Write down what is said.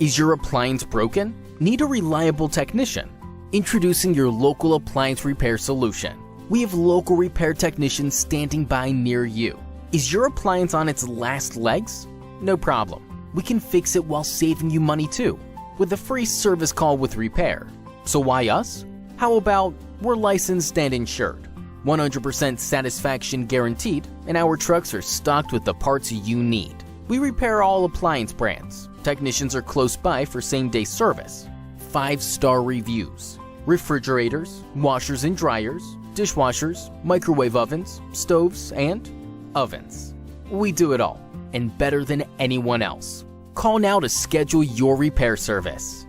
Is your appliance broken? Need a reliable technician? Introducing your local appliance repair solution. We have local repair technicians standing by near you. Is your appliance on its last legs? No problem. We can fix it while saving you money too, with a free service call with repair. So why us? How about we're licensed and insured, 100% satisfaction guaranteed, and our trucks are stocked with the parts you need. We repair all appliance brands. Technicians are close by for same-day service. 5-star reviews. Refrigerators, washers and dryers, dishwashers, microwave ovens, stoves, and ovens. We do it all, and better than anyone else. Call now to schedule your repair service.